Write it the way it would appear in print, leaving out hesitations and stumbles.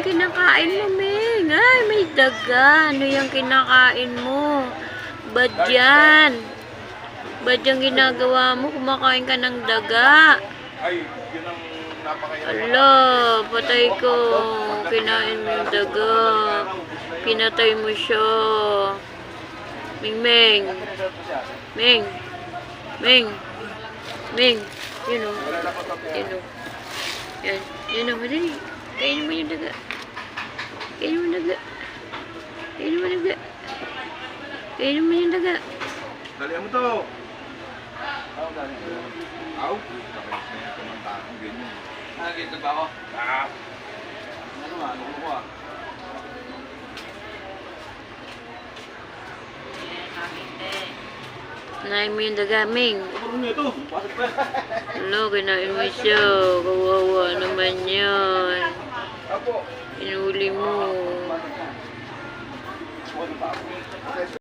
yung kinakain mo, Ming? Ay, may daga. Ano yung kinakain mo? Bad yan. Bad yung ginagawa mo? Kumakain ka ng daga. Ay, yun ang napakahirap. Ala, patay ko. Kinain mo yung daga. Pinatay mo siya. Ming, Ming. Ming. Ming. Ming. Yun o. Yun o. Yan. Yun o. Madali. Kainin mo yung daga. Kainin mo yung daga. Kainin mo yung daga. Kainin mo yung daga. Dalihan mo to. Aw, nakayos na yung kumanta akong ganyan. Nakakita ba ako? Ano nga, ano ko ah. Kinain mo yung daga, Ming. Ano nga ito? Bakit ba? Hello, kinain mo siya. Kawawa naman yan. Apo. Inuli mo. Ano pa ako?